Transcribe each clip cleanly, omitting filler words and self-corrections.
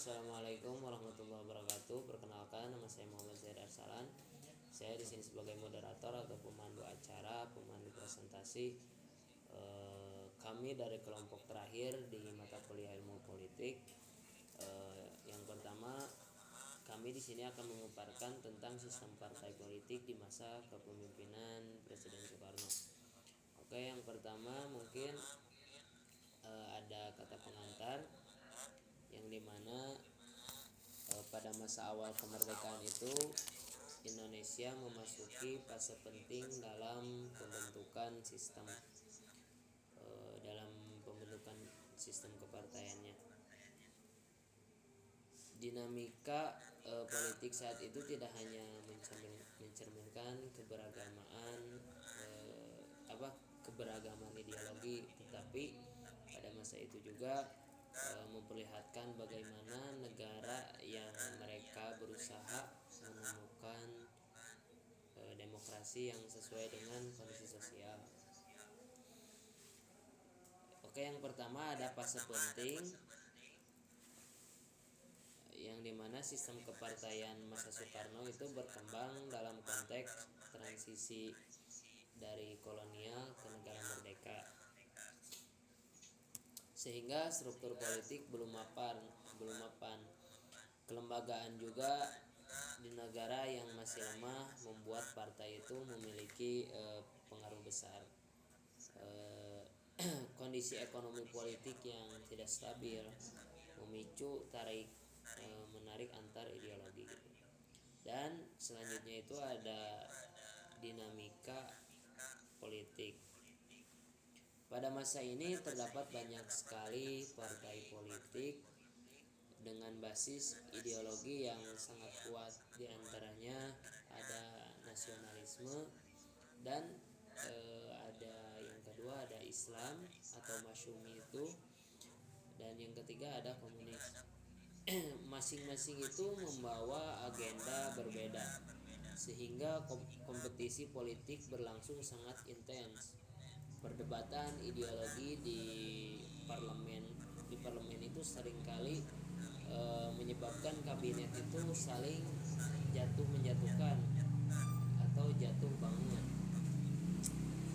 Assalamualaikum warahmatullahi wabarakatuh. Perkenalkan, nama saya Muhammad Zaid Arsalan. Saya di sini sebagai moderator atau pemandu acara, pemandu presentasi. Kami dari kelompok terakhir di mata kuliah ilmu politik. Yang pertama, kami di sini akan memaparkan tentang sistem partai politik di masa kepemimpinan Presiden Soekarno. Oke, yang pertama mungkin ada kata pengantar yang dimana pada masa awal kemerdekaan itu Indonesia memasuki fase penting dalam pembentukan sistem kepartaiannya. Dinamika politik saat itu tidak hanya mencerminkan keberagaman ideologi, tetapi pada masa itu juga memperlihatkan bagaimana negara yang mereka berusaha menemukan demokrasi yang sesuai dengan kondisi sosial. Oke, yang pertama ada fase penting yang dimana sistem kepartaian masa Soekarno itu berkembang dalam konteks transisi dari kolonial ke negara merdeka, sehingga struktur politik belum mapan. Kelembagaan juga di negara yang masih lemah membuat partai itu memiliki pengaruh besar. Kondisi ekonomi politik yang tidak stabil memicu menarik antar ideologi gitu. Dan selanjutnya itu ada dinamika politik. Pada masa ini terdapat banyak sekali partai politik dengan basis ideologi yang sangat kuat. Di antaranya ada nasionalisme dan ada yang kedua ada Islam atau Masyumi itu, dan yang ketiga ada komunis. Masing-masing itu membawa agenda berbeda sehingga kompetisi politik berlangsung sangat intens. Perdebatan ideologi di parlemen itu seringkali menyebabkan kabinet itu saling jatuh menjatuhkan atau jatuh bangun.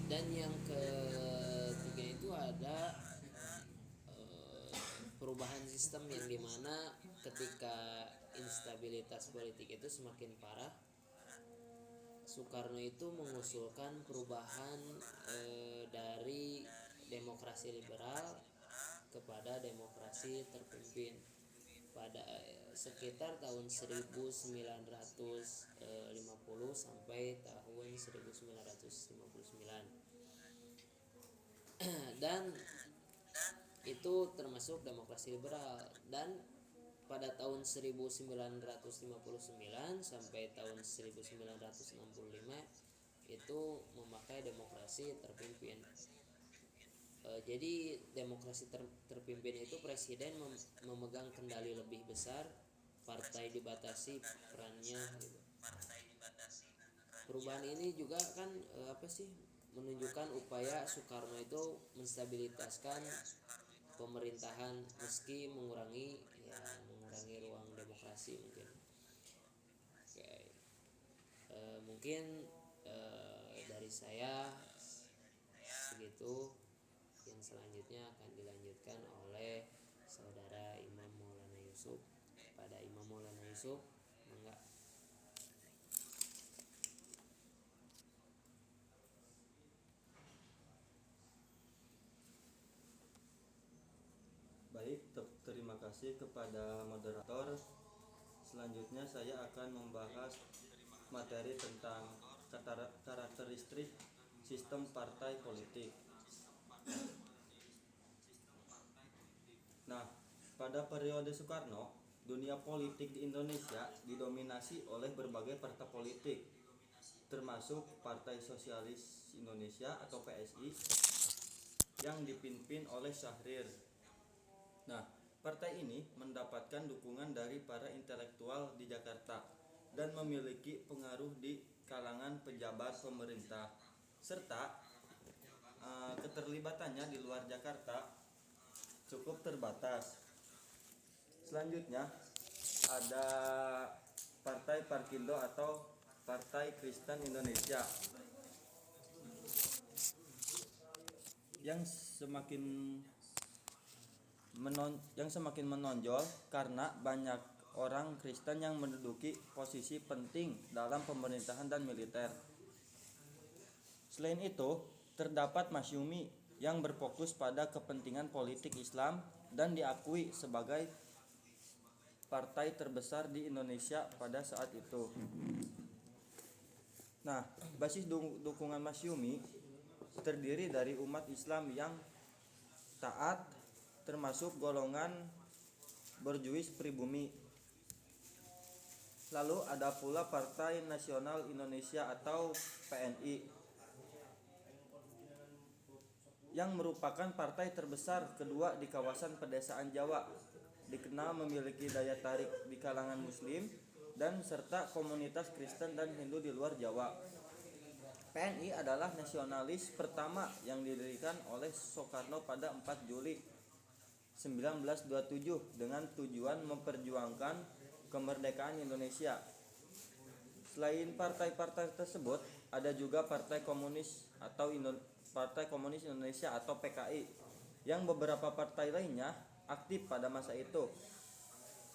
Dan yang ketiga itu ada perubahan sistem yang dimana ketika instabilitas politik itu semakin parah, Soekarno itu mengusulkan perubahan dari demokrasi liberal kepada demokrasi terpimpin pada sekitar tahun 1950 sampai tahun 1959. Dan itu termasuk demokrasi liberal. Dan pada tahun 1959 sampai tahun 1965 itu memakai demokrasi terpimpin. Jadi demokrasi terpimpin itu presiden memegang kendali lebih besar, partai dibatasi perannya gitu. Perubahan ini juga kan menunjukkan upaya Soekarno itu menstabilitaskan pemerintahan meski mengurangi ruang demokrasi mungkin. Mungkin dari saya segitu. Yang selanjutnya akan dilanjutkan oleh saudara Imam Maulana Yusuf. Pada Imam Maulana Yusuf, enggak. Baik, terima kasih kepada moderator. Selanjutnya saya akan membahas materi tentang karakteristik sistem partai politik. Nah, pada periode Soekarno, dunia politik di Indonesia didominasi oleh berbagai partai politik, termasuk Partai Sosialis Indonesia atau PSI yang dipimpin oleh Syahrir. Nah, partai ini mendapatkan dukungan dari para intelektual di Jakarta dan memiliki pengaruh di kalangan pejabat pemerintah, serta keterlibatannya di luar Jakarta cukup terbatas. Selanjutnya ada Partai Parkindo atau Partai Kristen Indonesia yang semakin menonjol karena banyak orang Kristen yang menduduki posisi penting dalam pemerintahan dan militer. Selain itu, terdapat Masyumi yang berfokus pada kepentingan politik Islam dan diakui sebagai partai terbesar di Indonesia pada saat itu. Nah, basis dukungan Masyumi terdiri dari umat Islam yang taat, termasuk golongan borjuis pribumi. Lalu ada pula Partai Nasional Indonesia atau PNI yang merupakan partai terbesar kedua di kawasan pedesaan Jawa, dikenal memiliki daya tarik di kalangan Muslim dan serta komunitas Kristen dan Hindu di luar Jawa. PNI adalah nasionalis pertama yang didirikan oleh Soekarno pada 4 Juli 1927 dengan tujuan memperjuangkan kemerdekaan Indonesia. Selain partai-partai tersebut, ada juga Partai Komunis Indonesia atau PKI, yang beberapa partai lainnya aktif pada masa itu.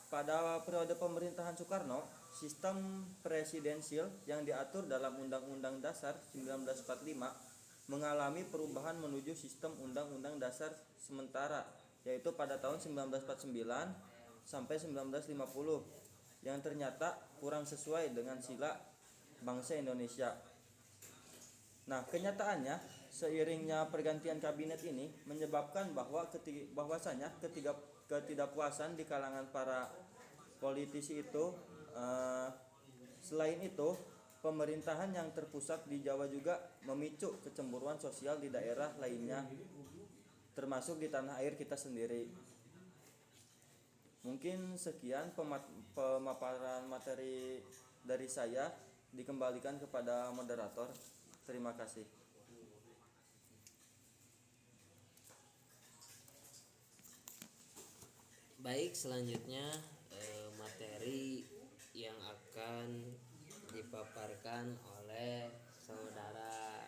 Pada periode pemerintahan Soekarno, sistem presidensil yang diatur dalam Undang-Undang Dasar 1945 mengalami perubahan menuju sistem Undang-Undang Dasar sementara, yaitu pada tahun 1949 sampai 1950, yang ternyata kurang sesuai dengan sila bangsa Indonesia. Nah, kenyataannya seiringnya pergantian kabinet ini menyebabkan bahwasanya ketidakpuasan di kalangan para politisi itu. Selain itu, pemerintahan yang terpusat di Jawa juga memicu kecemburuan sosial di daerah lainnya, termasuk di tanah air kita sendiri. Mungkin sekian pemaparan materi dari saya, dikembalikan kepada moderator. Terima kasih. Baik, selanjutnya materi yang akan dipaparkan oleh saudara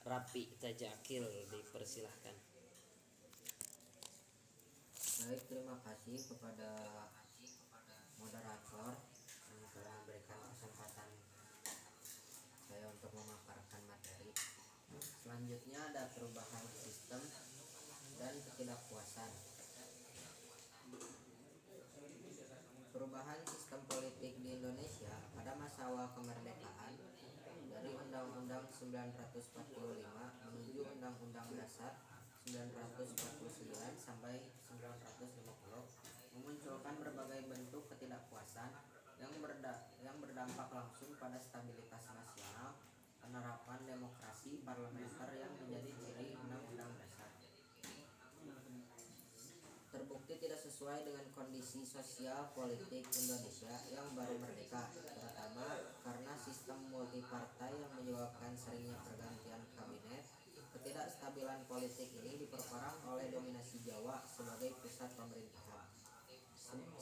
Rapi Tajakil, dipersilahkan. Baik, terima kasih kepada moderator yang telah memberikan kesempatan saya untuk memaparkan materi. Selanjutnya ada perubahan sistem dan ketidakpuasan. Perubahan sistem politik di Indonesia pada masa awal kemerdekaan dari Undang-Undang 945 menuju Undang-Undang Dasar 1949 sampai 1950 memunculkan berbagai bentuk ketidakpuasan yang berdampak langsung pada stabilitas nasional, penerapan demokrasi parlementer yang menjadi ciri Undang-Undang Dasar. Terbukti tidak sesuai dengan kondisi sosial politik Indonesia yang baru merdeka, terutama karena sistem multipartai yang menyebabkan seringnya pergantian kabinet. Ketidakstabilan politik ini diperparah oleh dominasi Jawa sebagai pusat pemerintahan,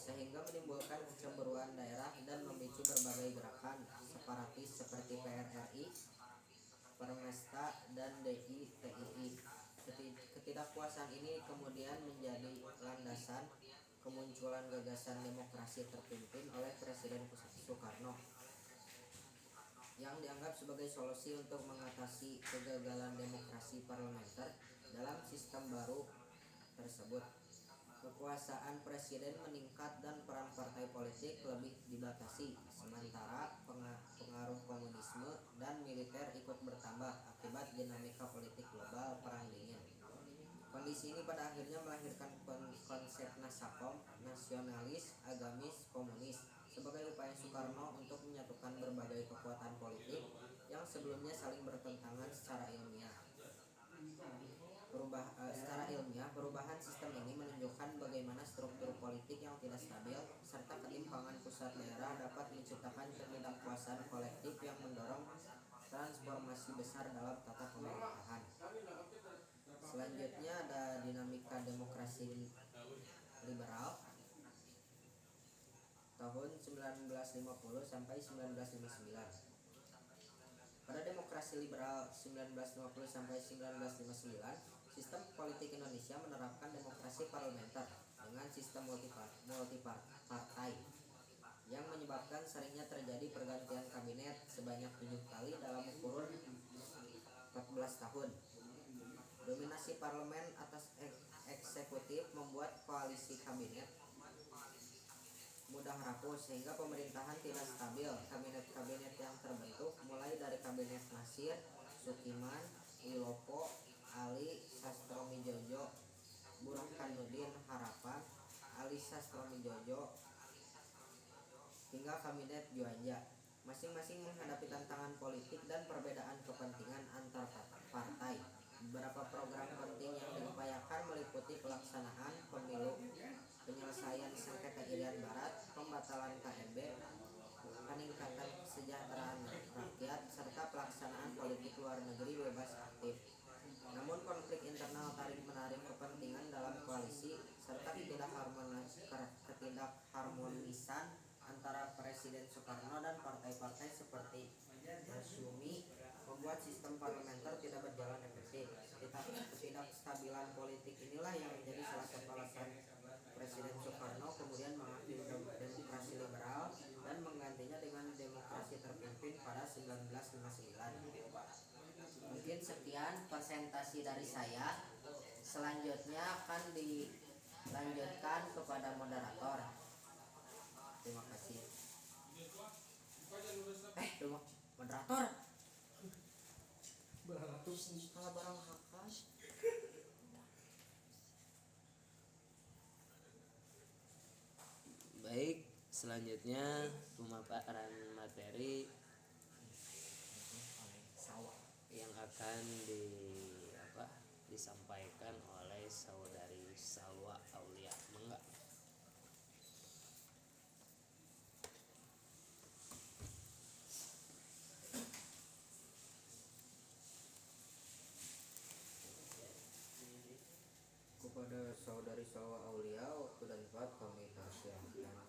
sehingga menimbulkan kecemburuan daerah dan memicu berbagai gerakan separatis seperti PRRI, Permesta, dan DITII. Ketidakpuasan ini kemudian menjadi landasan kemunculan gagasan demokrasi terpimpin oleh Presiden Soekarno yang dianggap sebagai solusi untuk mengatasi kegagalan demokrasi parlementer dalam sistem baru tersebut. Kekuasaan presiden meningkat dan peran partai politik lebih dibatasi, sementara pengaruh komunisme dan militer ikut bertambah akibat dinamika politik global Perang Dingin. Kondisi ini pada akhirnya melahirkan konsep nasakom, nasionalis, agamis, komunis, sebagai upaya Soekarno untuk menyatukan berbagai kekuatan politik yang sebelumnya saling bertentangan secara ilmiah. Perubahan sistem ini menunjukkan bagaimana struktur politik yang tidak stabil serta ketimpangan pusat daerah dapat menciptakan ketidakpuasan kolektif yang mendorong transformasi besar dalam tata pemerintahan. Selanjutnya ada dinamika demokrasi liberal. tahun 1950 sampai 1959. Pada demokrasi liberal 1950 sampai 1959, sistem politik Indonesia menerapkan demokrasi parlementer dengan sistem multipartai yang menyebabkan seringnya terjadi pergantian kabinet sebanyak 7 kali dalam kurun 14 tahun. Dominasi parlemen atas eksekutif membuat koalisi kabinet mudah rapuh sehingga pemerintahan tidak stabil. Kabinet-kabinet yang terbentuk mulai dari kabinet Nasir, Sukiman, Wilopo, Ali Sastromijojo, Burhanuddin Harapan, Ali Sastromijojo, hingga kabinet Juanda, masing-masing menghadapi tantangan politik dan perbedaan kepentingan antar partai. Beberapa program penting yang diupayakan meliputi pelaksanaan pemilu, penyelesaian sengketa Irian Barat, pembatalan KMB, peningkatan kesejahteraan rakyat, serta pelaksanaan politik luar negeri bebas aktif. Namun konflik internal tarik-menarik kepentingan dalam koalisi serta ketidakharmonisan antara Presiden Soekarno dan partai-partai seperti Masyumi membuat sistem parlementer tidak berjalan efektif. Ketidakstabilan politik inilah yang menjadi salah satu alasan Presiden Soekarno kemudian mengambil demokrasi liberal dan menggantinya dengan demokrasi terpimpin pada 1959. Mungkin sekian presentasi dari saya. Selanjutnya akan dilanjutkan kepada moderator. Terima kasih. Moderator. Kalau barang hakas. Baik, selanjutnya pemaparan materi yang akan disampaikan oleh saudari Salwa Aulia. Mangga. Kepada saudari Salwa Aulia, waktu dan tempat kami persilahkan.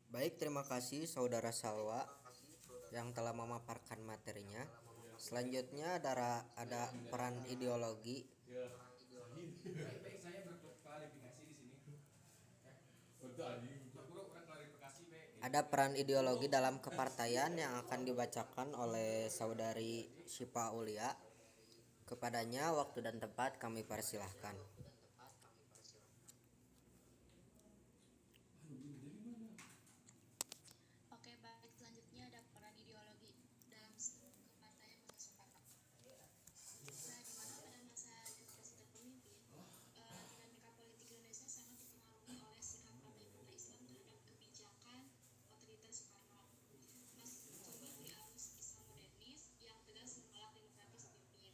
Baik, terima kasih saudara Salwa yang telah memaparkan materinya. Selanjutnya ada peran ideologi. Ada peran ideologi dalam kepartaian yang akan dibacakan oleh saudari Syifa Aulia. Kepadanya waktu dan tempat kami persilahkan. Oke, baik. Selanjutnya ada peran ideologi dalam sistem kepartaian masa Soekarno. Nah, di mana pada masa demokrasi terpimpin, dinamika politik Indonesia sangat dipengaruhi oleh sikap abai Islam terhadap kebijakan otoriter Soekarno. Masih tercermin di arus Islam modernis yang tegas menolak demokratis pimpin.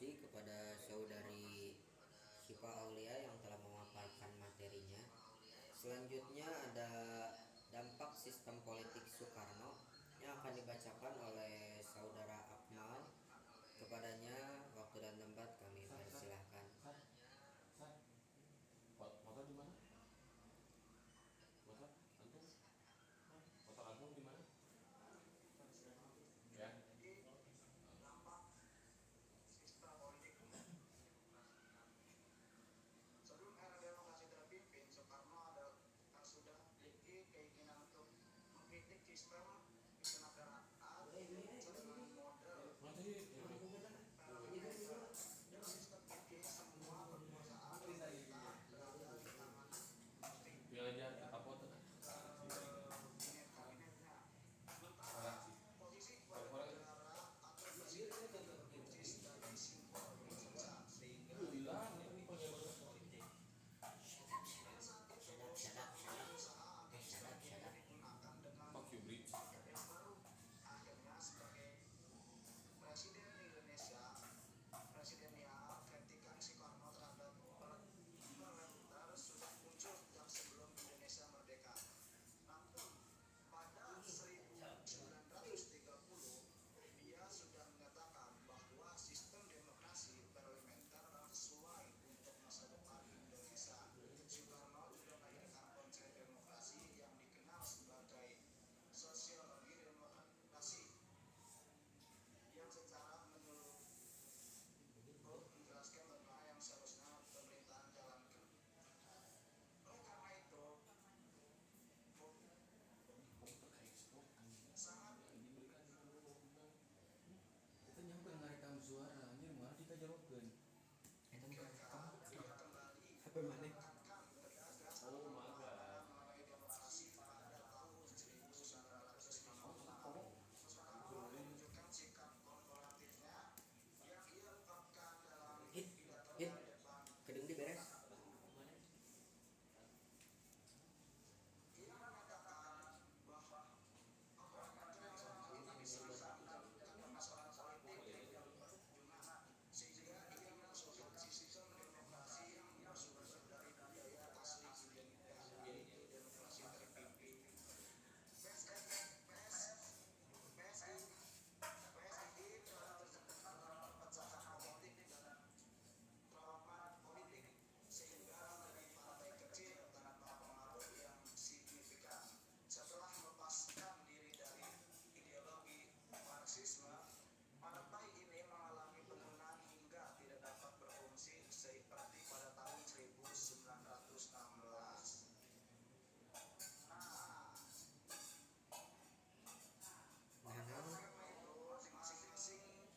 kasih kepada saudari Syifa Aulia yang telah memaparkan materinya. Selanjutnya ada dampak sistem politik Soekarno yang akan dibacakan oleh saudara Akmal. Kepadanya waktu dan tempat kami persilahkan. Motor di mana? Motor antum? Motor antum di mana? Ya. Sebelum era demokrasi terpimpin, Soekarno sudah memiliki keinginan untuk mengkritik sistem kenegaraan dengan model dengan sistem ini semua kekuasaan pemerintah berada di tangan Belajar kapot. kabinetnya. Sementara posisi kepala negara atau presiden berfungsi sebagai simbol kekuasaan sehingga Hilang ini politik pada saat itu berusaha agar sistem ini digunakan dengan Fuck you, Bridge. yang baru. Akhirnya sebagai presiden Indonesia, presidennya kritikan Soekarno terhadap militer sudah muncul sejak sebelum Indonesia merdeka. Namun pada 1930 dia sudah menyatakan bahwa sistem demokrasi parlementer sesuai untuk masa depan Indonesia. Soekarno juga melahirkan konsep demokrasi yang dikenal sebagai sosiologi demokrasi yang secara menyeluruh menjelaskan bagaimana yang seharusnya pemerintahan jalankan. Oleh karena itu, sangat Kita nyampe ngerekam suara, anjir malah dikajarkeun. dia kembali HP mana? menekankan tegas Oh my god. mengenai demokrasi pada tahun 1956. Soekarno menunjukkan sikap korporatifnya yang ia ungkapkan dalam pidatonya di depan. Kedeng diberes. Ia menyatakan bahwa ini bisa melakukan permasalahan politik yang berjumlah, sehingga ia mengusulkan sistem demokrasi yang bersumber dari budaya asli Indonesia, yaitu demokrasi terpimpin. PSI telah terjebak dalam perpecahan politik dan trauma politik sehingga menjadi partai kecil tanpa pengaruh yang signifikan. Setelah melepaskan diri dari ideologi Marxisme, partai ini mengalami penurunan hingga tidak dapat berfungsi seperti pada tahun 1916. Nah, Karena itu masing-masing dari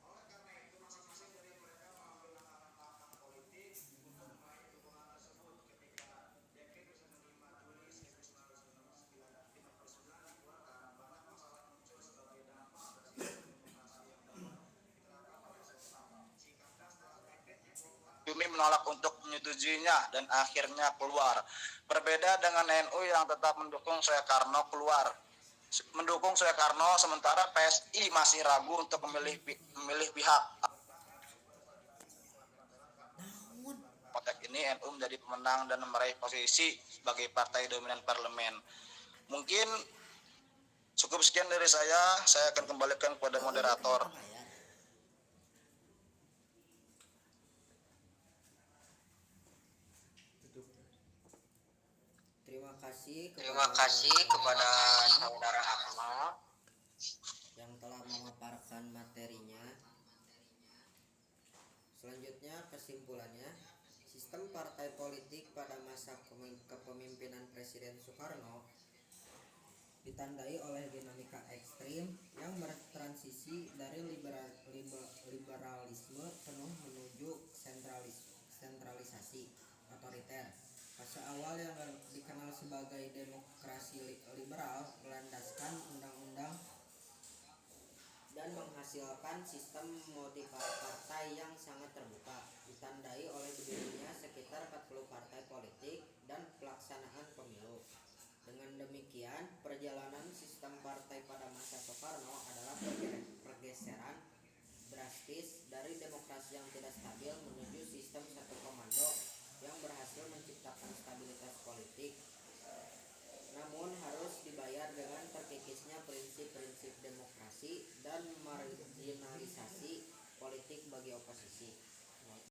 Oleh karena itu, masing-masing dari mereka mengambil langkah-langkah politik untuk meraih dukungan tersebut. Ketika Dekret 25 Juli 1959 dikeluarkan, banyak masalah muncul sebagai dampak dari sistem demokrasi yang dapat diterapkan oleh Soekarno. Singkatnya, setelah dekret dikeluarkan, Yumi menolak untuk menyetujuinya dan akhirnya keluar. Berbeda dengan NU yang tetap mendukung Soekarno sementara PSI masih ragu untuk memilih pihak. Konteks ini NU menjadi pemenang dan meraih posisi sebagai partai dominan parlemen. Mungkin cukup sekian dari saya akan kembalikan kepada moderator. Terima kasih kepada saudara Akmal yang telah memaparkan materinya. Selanjutnya kesimpulannya, sistem partai politik pada masa kepemimpinan Presiden Soekarno ditandai oleh dinamika ekstrim yang bertransisi dari liberalisme penuh menuju sentralisasi otoriter. Fase awal yang dikenal sebagai demokrasi liberal berlandaskan undang-undang dan menghasilkan sistem multipartai yang sangat terbuka, ditandai oleh berdirinya sekitar 40 partai politik dan pelaksanaan pemilu. Dengan demikian, perjalanan sistem partai pada masa Soekarno adalah pergeseran drastis dari demokrasi yang tidak stabil menuju sistem satu komando yang berhasil menciptakan stabilitas politik